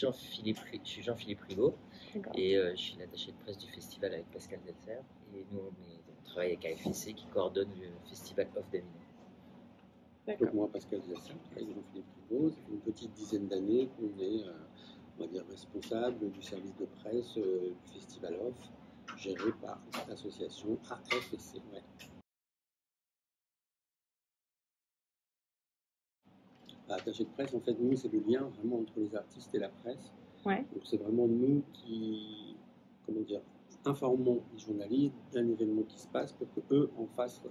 Je suis Jean-Philippe Rigaud D'accord. et je suis l'attaché de presse du festival avec Pascal Delfer. Et nous, on travaille avec AFC qui coordonne le festival Off d'Avignon. Donc moi, Pascal Delfer, avec Jean-Philippe Rigaud, ça fait une petite dizaine d'années qu'on est, on va dire, responsable du service de presse du festival Off, géré par l'association AFC. Ouais. Attaché de presse, en fait, nous, c'est le lien vraiment entre les artistes et la presse. Ouais. Donc c'est vraiment nous qui, comment dire, informons les journalistes d'un événement qui se passe pour qu'eux en fassent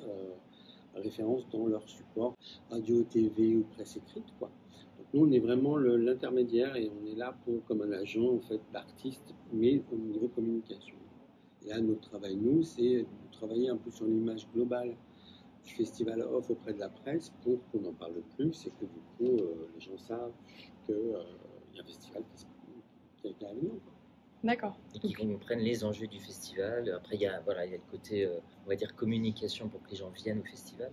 référence dans leur support, radio, TV ou presse écrite, quoi. Donc nous, on est vraiment l'intermédiaire et on est là pour, comme un agent en fait d'artiste, mais au niveau communication. Et là, notre travail, nous, c'est de travailler un peu sur l'image globale du festival Off auprès de la presse pour qu'on en parle plus et que du coup les gens savent qu'il y a un festival qui est à Avignon. D'accord. Et qui comprennent les enjeux du festival. Après, il y a le côté, on va dire, communication pour que les gens viennent au festival.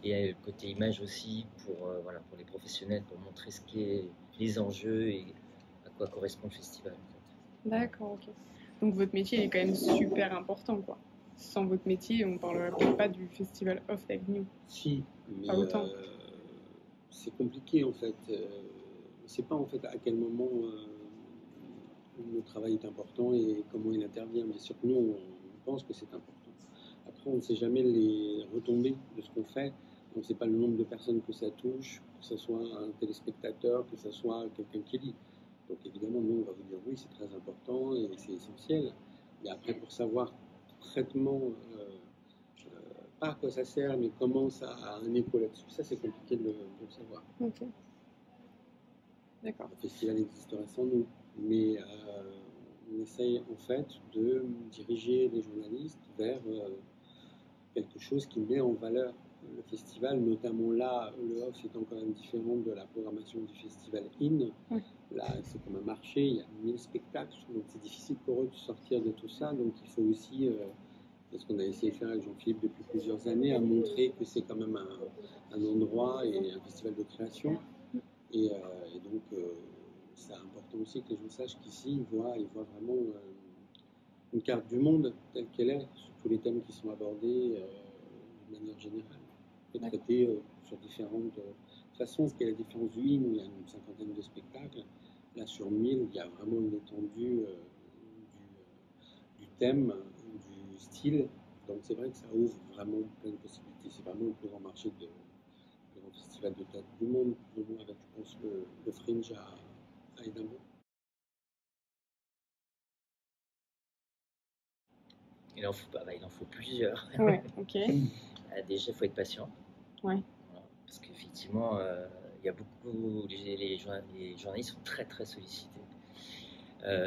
Et le côté image aussi pour les professionnels, pour montrer ce qu'est les enjeux et à quoi correspond le festival. En fait. D'accord, ok. Donc votre métier est quand même super important, quoi. Sans votre métier, on ne parlerait peut-être pas du festival Off d'Avignon. Si, mais pas autant. C'est compliqué en fait. On ne sait pas en fait à quel moment le travail est important et comment il intervient. Mais surtout, nous, on pense que c'est important. Après, on ne sait jamais les retombées de ce qu'on fait. On ne sait pas le nombre de personnes que ça touche, que ce soit un téléspectateur, que ce soit quelqu'un qui lit. Donc évidemment, nous, on va vous dire oui, c'est très important et c'est essentiel. Mais après, pour savoir concrètement pas à quoi ça sert, mais comment ça a un écho là-dessus, ça c'est compliqué de le savoir. Ok. D'accord. Le festival existerait sans nous, mais on essaye en fait de diriger les journalistes vers quelque chose qui met en valeur le festival, notamment là, le Off étant quand même différent de la programmation du festival In. Oui. Là, c'est comme un marché, il y a 1000 spectacles, donc c'est difficile pour eux de sortir de tout ça, donc il faut aussi, ce qu'on a essayé de faire avec Jean-Philippe depuis plusieurs années, à montrer que c'est quand même un endroit et un festival de création, et donc c'est important aussi que les gens sachent qu'ici, ils voient vraiment une carte du monde telle qu'elle est, sur tous les thèmes qui sont abordés de manière générale, et traités sur différentes façons. Ce qui est la différence du IN, où il y a une cinquantaine de spectacles, là sur 1000, il y a vraiment une étendue du thème, du style. Donc c'est vrai que ça ouvre vraiment plein de possibilités. C'est vraiment le plus grand marché le plus grand festival de théâtre du monde, plus ou moins avec, je pense, le Fringe à Édimbourg. Il en faut plusieurs. Ouais, ok. Déjà, il faut être patient. Ouais. Voilà, parce qu'effectivement, il y a beaucoup, les journalistes sont très très sollicités.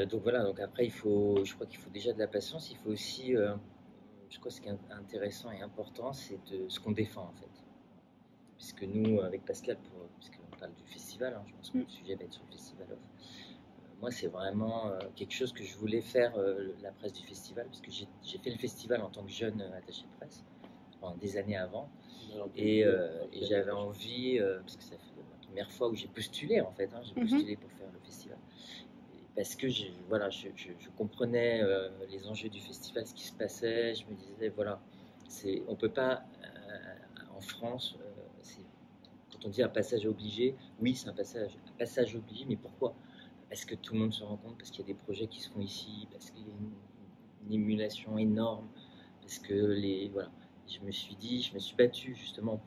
Donc voilà, donc après, je crois qu'il faut déjà de la patience. Il faut aussi, je crois que ce qui est intéressant et important, c'est ce qu'on défend en fait. Puisque nous, avec Pascal, puisqu'on parle du festival, je pense que le sujet va être sur le festival Off. Moi, c'est vraiment quelque chose que je voulais faire, la presse du festival, parce que j'ai fait le festival en tant que jeune attaché de presse, pendant des années avant, et j'avais envie, parce que ça fait la première fois où j'ai postulé en fait, j'ai postulé pour faire le festival, parce que je comprenais les enjeux du festival, ce qui se passait, je me disais, voilà, on peut pas, en France, quand on dit un passage obligé, oui, c'est un passage obligé, mais pourquoi ? Parce que tout le monde se rend compte, parce qu'il y a des projets qui se font ici, parce qu'il y a une émulation énorme, parce que je me suis battu justement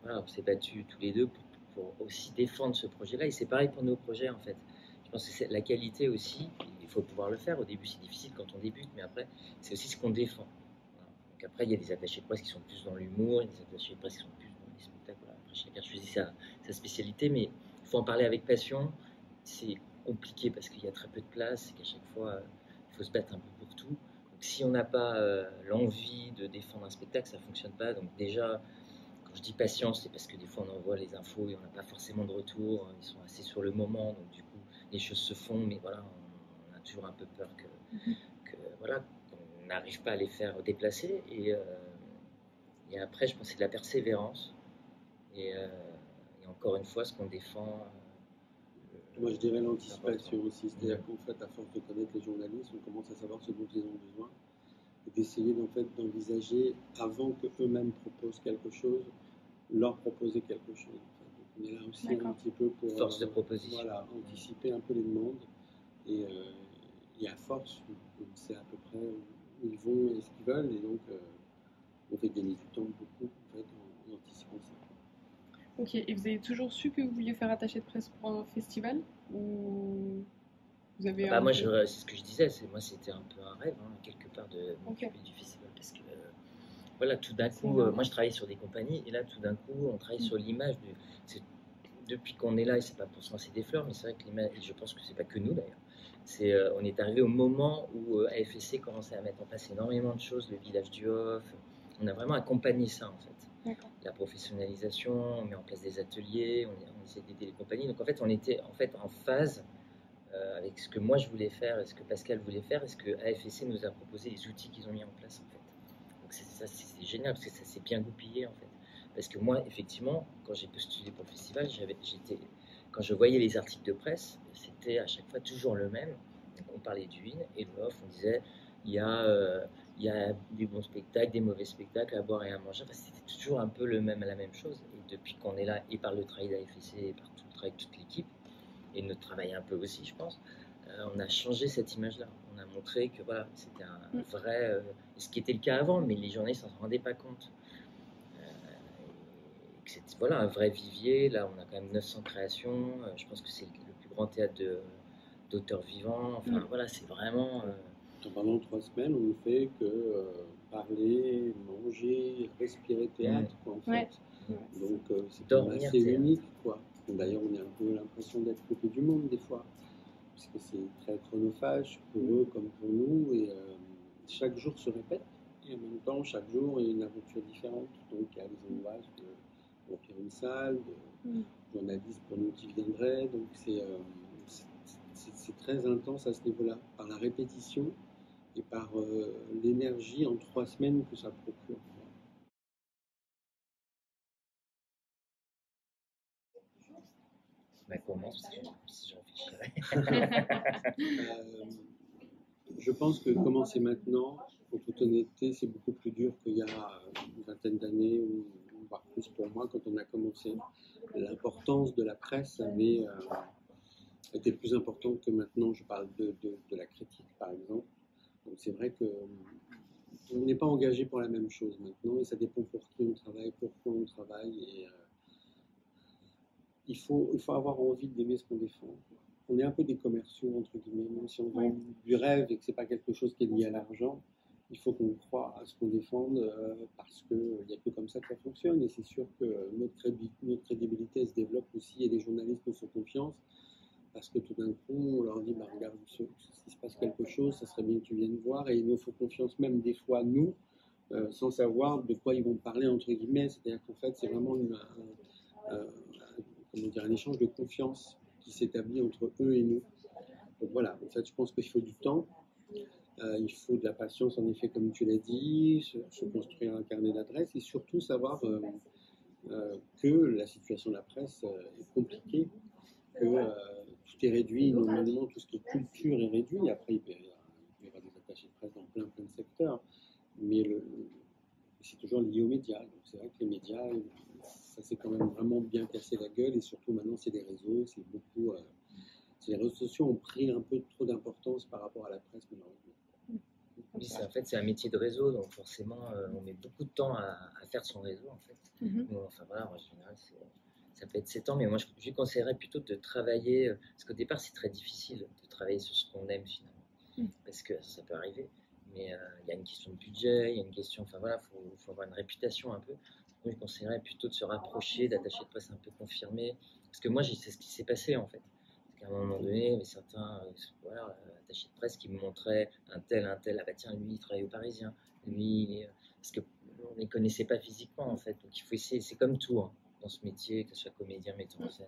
on s'est battus tous les deux pour aussi défendre ce projet-là, et c'est pareil pour nos projets en fait. Je pense que c'est la qualité aussi, il faut pouvoir le faire, au début c'est difficile quand on débute, mais après c'est aussi ce qu'on défend. Voilà. Donc après il y a des attachés de presse qui sont plus dans l'humour, il y a des attachés de presse qui sont plus dans les spectacles, voilà. Après chacun choisit sa spécialité, mais il faut en parler avec passion. C'est compliqué parce qu'il y a très peu de place et qu'à chaque fois il faut se battre un peu pour tout. Donc si on n'a pas l'envie de défendre un spectacle, ça ne fonctionne pas. Donc déjà, quand je dis patience, c'est parce que des fois on envoie les infos et on n'a pas forcément de retour, ils sont assez sur le moment, donc du coup les choses se font, mais voilà, on a toujours un peu peur qu'on n'arrive pas à les faire déplacer, et après je pense que c'est de la persévérance, et encore une fois ce qu'on défend, Moi, je dirais l'anticipation aussi. C'est-à-dire qu'en fait, à force de connaître les journalistes, on commence à savoir ce dont ils ont besoin et d'essayer d'envisager, avant qu'eux-mêmes proposent quelque chose, leur proposer quelque chose. En fait. Donc, on est là aussi un petit peu pour Force de proposition. voilà, anticiper un peu les demandes. Et à force, on sait à peu près où ils vont et ce qu'ils veulent. Et donc, on fait gagner du temps beaucoup en fait, en anticipant ça. Ok, et vous avez toujours su que vous vouliez faire attaché de presse pour un festival? Ou vous avez Bah, un moi, peu- c'est ce que je disais, moi c'était un peu un rêve, hein, quelque part, de m'occuper du festival. Parce que voilà, tout d'un coup, moi je travaillais sur des compagnies, et là tout d'un coup, on travaille sur l'image. Depuis qu'on est là, et c'est pas pour se lancer des fleurs, mais c'est vrai que l'image, et je pense que c'est pas que nous d'ailleurs, on est arrivé au moment où AFSC commençait à mettre en place énormément de choses, le village du off. On a vraiment accompagné ça en fait. La professionnalisation, on met en place des ateliers, on essaie d'aider les compagnies. Donc en fait, on était en phase avec ce que moi je voulais faire et ce que Pascal voulait faire et ce que AFSC nous a proposé, les outils qu'ils ont mis en place en fait. Donc c'est génial parce que ça s'est bien goupillé en fait. Parce que moi, effectivement, quand j'ai postulé pour le festival, quand je voyais les articles de presse, c'était à chaque fois toujours le même. Donc on parlait du in et le off, on disait il y a, euh, il y a des bons spectacles, des mauvais spectacles, à boire et à manger. Enfin, c'était toujours un peu la même chose. Et depuis qu'on est là, et par le travail d'AFSC, et par tout le travail de toute l'équipe, et notre travail un peu aussi, je pense, on a changé cette image-là. On a montré que voilà, c'était un vrai, ce qui était le cas avant, mais les journalistes ne s'en rendaient pas compte. Que c'était voilà, un vrai vivier. Là, on a quand même 900 créations. Je pense que c'est le plus grand théâtre d'auteurs vivants. Enfin, voilà, c'est vraiment. Pendant 3 semaines, on ne fait que parler, manger, respirer théâtre, en fait. Donc, c'est quand même assez unique, quoi. D'ailleurs, on a un peu l'impression d'être coupé du monde, des fois, parce que c'est très chronophage pour eux comme pour nous, et chaque jour se répète, et en même temps, chaque jour, il y a une aventure différente. Donc, il y a des angoisses de remplir une salle, de journalistes pour nous qui viendraient, donc c'est très intense à ce niveau-là, par la répétition et par l'énergie en 3 semaines que ça procure. Bah, comment si je réfléchirais. Je pense que commencer maintenant, en toute honnêteté, c'est beaucoup plus dur qu'il y a une vingtaine d'années, ou voire plus pour moi, quand on a commencé. L'importance de la presse était plus importante que maintenant. Je parle de la critique, par exemple. Donc c'est vrai que on n'est pas engagé pour la même chose maintenant, et ça dépend pour qui on travaille, pourquoi on travaille, et il faut avoir envie d'aimer ce qu'on défend. On est un peu des commerciaux, entre guillemets, même si on vend du rêve et que c'est pas quelque chose qui est lié à l'argent. Il faut qu'on croie à ce qu'on défende parce qu'il n'y a que comme ça que ça fonctionne. Et c'est sûr que notre crédibilité se développe aussi, et les journalistes nous font confiance parce que tout d'un coup, on leur dit bah, regarde, s'il se passe quelque chose, ça serait bien que tu viennes voir. Et ils nous font confiance, même des fois, nous, sans savoir de quoi ils vont parler, entre guillemets. C'est-à-dire qu'en fait, c'est vraiment un échange de confiance qui s'établit entre eux et nous. Donc voilà, en fait, je pense qu'il faut du temps, il faut de la patience, en effet, comme tu l'as dit, se construire un carnet d'adresses, et surtout savoir que la situation de la presse est compliquée, que tout est réduit, normalement tout ce qui est culture est réduit. Après, il peut y avoir des attachés de presse dans plein de secteurs, mais c'est toujours lié aux médias. Donc c'est vrai que les médias, ça s'est quand même vraiment bien cassé la gueule, et surtout maintenant c'est les réseaux, c'est beaucoup. Les réseaux sociaux ont pris un peu trop d'importance par rapport à la presse, malheureusement. Oui, en fait, c'est un métier de réseau, donc forcément, on met beaucoup de temps à faire son réseau, en fait. Enfin voilà, en général, ça peut être 7 ans, mais moi, je lui conseillerais plutôt de travailler, parce qu'au départ, c'est très difficile de travailler sur ce qu'on aime, finalement, parce que ça peut arriver, mais il y a une question de budget, il y a une question, enfin voilà, faut avoir une réputation un peu. Moi, je conseillerais plutôt de se rapprocher d'attachés de presse un peu confirmés, parce que moi, c'est ce qui s'est passé, en fait. À un moment donné, il y avait certains attachés de presse qui me montraient un tel, ah bah tiens, lui il travaille au Parisien, lui, parce qu'on ne les connaissait pas physiquement en fait, donc il faut essayer, c'est comme tout hein, dans ce métier, que ce soit comédien, metteur en scène,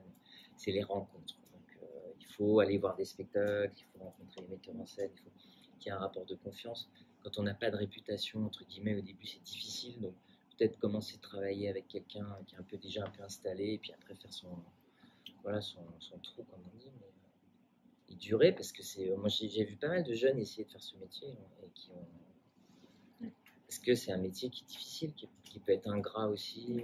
c'est les rencontres. Donc il faut aller voir des spectacles, il faut rencontrer les metteurs en scène, il faut qu'il y ait un rapport de confiance. Quand on n'a pas de réputation, entre guillemets, au début c'est difficile, donc peut-être commencer à travailler avec quelqu'un qui est déjà un peu installé, et puis après faire voilà, son trou, comme on dit, mais il durait parce que moi j'ai vu pas mal de jeunes essayer de faire ce métier et qui ont, parce que c'est un métier qui est difficile, qui peut être ingrat aussi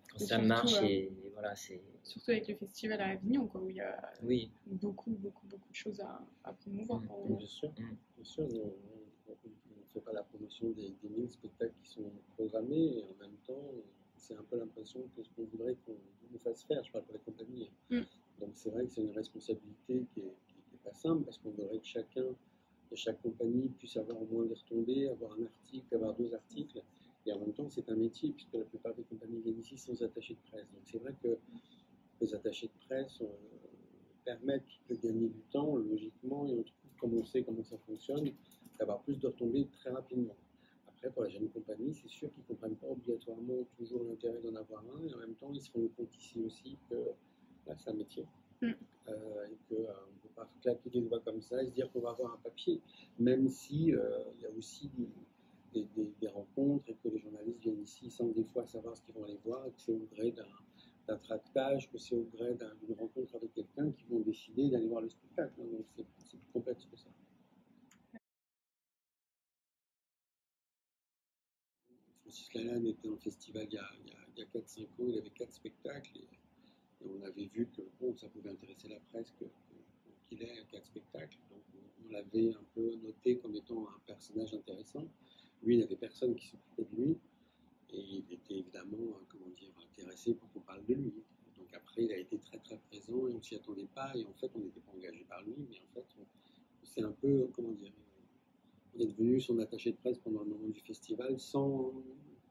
quand Et ça surtout, marche et voilà, c'est. Surtout avec le festival à Avignon, quoi, où il y a Oui. beaucoup de choses à promouvoir. Bien sûr, bien sûr. On ne fait pas la promotion des 1000 spectacles qui sont programmés et en même temps, c'est un peu l'impression que ce qu'on voudrait qu'on nous fasse faire. Je parle pour les compagnies. Donc c'est vrai que c'est une responsabilité qui est pas simple parce qu'on voudrait que chacun de chaque compagnie puisse avoir au moins des retombées, avoir un article, avoir 2 articles. Et en même temps, c'est un métier puisque la plupart des compagnies viennent ici sans attaché de presse. Donc c'est vrai que les attachés de presse permettent de gagner du temps, logiquement, et comme on sait comment ça fonctionne, d'avoir plus de retombées très rapidement. Après, pour la jeune compagnie, c'est sûr qu'ils ne comprennent pas obligatoirement toujours l'intérêt d'en avoir un, et en même temps, ils se rendent compte ici aussi que là, c'est un métier. Et qu'on ne peut pas claquer des doigts comme ça et se dire qu'on va avoir un papier, même si il y a aussi des rencontres et que les journalistes viennent ici sans des fois savoir ce qu'ils vont aller voir, et que c'est au gré d'un tractage, que c'est au gré d'une rencontre avec quelqu'un qui vont décider d'aller voir le spectacle. Donc c'est plus complexe que ça. Francis Lalanne était en festival il y a 4-5 ans, il avait 4 spectacles et on avait vu que bon, ça pouvait intéresser la presse qu'il ait 4 spectacles. Donc on l'avait un peu noté comme étant un personnage intéressant. Lui, il n'avait personne qui s'occupait de lui. Et il était évidemment, comment dire, intéressé pour qu'on parle de lui. Donc après, il a été très très présent et on ne s'y attendait pas. Et en fait, on n'était pas engagé par lui, mais en fait, c'est un peu, comment dire, on est devenu son attaché de presse pendant le moment du festival sans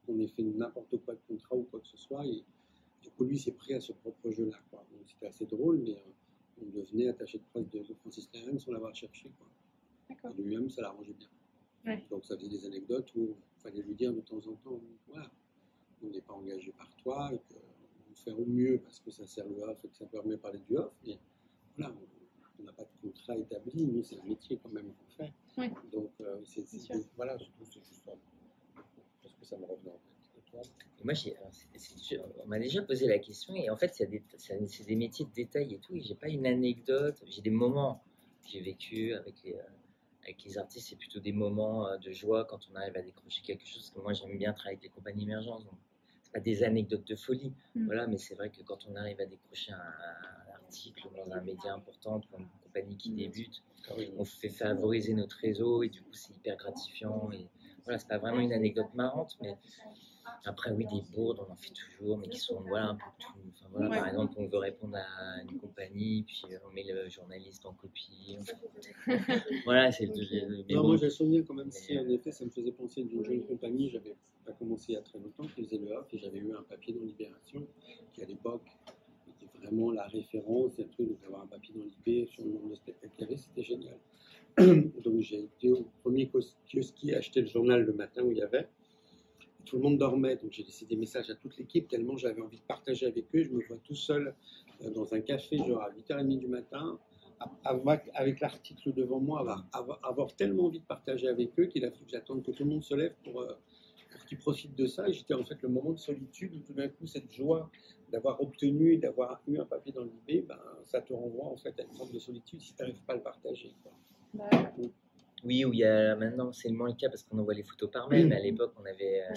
qu'on ait fait n'importe quoi de contrat ou quoi que ce soit. Et du coup, lui s'est pris à ce propre jeu-là. Donc c'était assez drôle, mais on devenait attaché de presse de Francis Lalanne sans l'avoir cherché. Et lui-même, ça l'arrangeait bien. Ouais. Donc ça faisait des anecdotes où il fallait lui dire de temps en temps, voilà, on n'est pas engagé par toi et qu'on fait au mieux parce que ça sert le off et que ça permet de parler du off, mais voilà, on n'a pas de contrat établi, nous c'est un métier quand même qu'on fait. Oui. Donc voilà, je trouve que c'est juste ça. Parce que ça me revient en fait. Et toi ? Et moi, on m'a déjà posé la question et en fait, c'est des métiers de détail et tout. Et j'ai pas une anecdote, j'ai des moments que j'ai vécu avec les artistes, c'est plutôt des moments de joie quand on arrive à décrocher quelque chose. Parce que moi, j'aime bien travailler avec les compagnies émergentes. Donc, c'est pas des anecdotes de folie, voilà, mais c'est vrai que quand on arrive à décrocher un article dans un média important pour une compagnie qui débute, on fait favoriser notre réseau et du coup, c'est hyper gratifiant. Et voilà, c'est pas vraiment une anecdote marrante, mais après, oui, des bourdes, on en fait toujours, mais qui sont voilà, un peu tout. Enfin, voilà, par exemple, on veut répondre à une compagnie, puis on met le journaliste en copie. Voilà, c'est le. Non, moi, j'ai le souvenir quand même, si en effet, ça me faisait penser d'une jeune compagnie. J'avais pas commencé il y a très longtemps, qui faisait le off, et j'avais eu un papier dans Libération, qui à l'époque était vraiment la référence, et un truc, donc avoir un papier dans l'IB sur le nombre de spectacles qu'il y avait, c'était génial. Donc j'ai été au premier kiosquier acheter le journal le matin où il y avait. Tout le monde dormait, donc j'ai laissé des messages à toute l'équipe tellement j'avais envie de partager avec eux. Je me vois tout seul dans un café, genre à 8h30 du matin, avec l'article devant moi, avoir tellement envie de partager avec eux qu'il a fallu que j'attende que tout le monde se lève pour qu'ils profitent de ça. Et j'étais en fait le moment de solitude où tout d'un coup, cette joie d'avoir obtenu, d'avoir eu un papier dans l'IB, ben, ça te renvoie en fait à une forme de solitude si tu n'arrives pas à le partager. Oui, où il y a maintenant, c'est moins le cas parce qu'on envoie les photos par mail, mais à l'époque,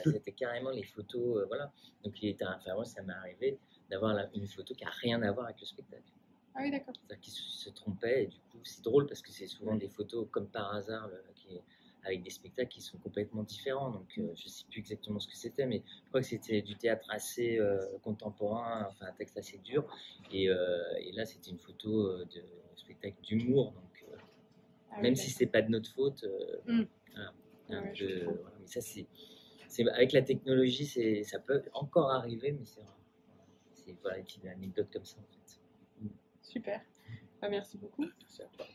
c'était carrément les photos, voilà. Donc, enfin, moi, ça m'est arrivé d'avoir une photo qui n'a rien à voir avec le spectacle. Ah oui, d'accord. C'est-à-dire qu'ils se trompaient, et du coup, c'est drôle parce que c'est souvent des photos, comme par hasard, avec des spectacles qui sont complètement différents. Donc, je ne sais plus exactement ce que c'était, mais je crois que c'était du théâtre assez contemporain, enfin, un texte assez dur. Et là, c'était une photo de spectacle d'humour. Donc, même si c'est pas de notre faute, voilà, mais ça c'est avec la technologie, ça peut encore arriver, mais c'est rare. C'est voilà, une petite anecdote comme ça en fait. Super. Merci beaucoup. Merci à toi.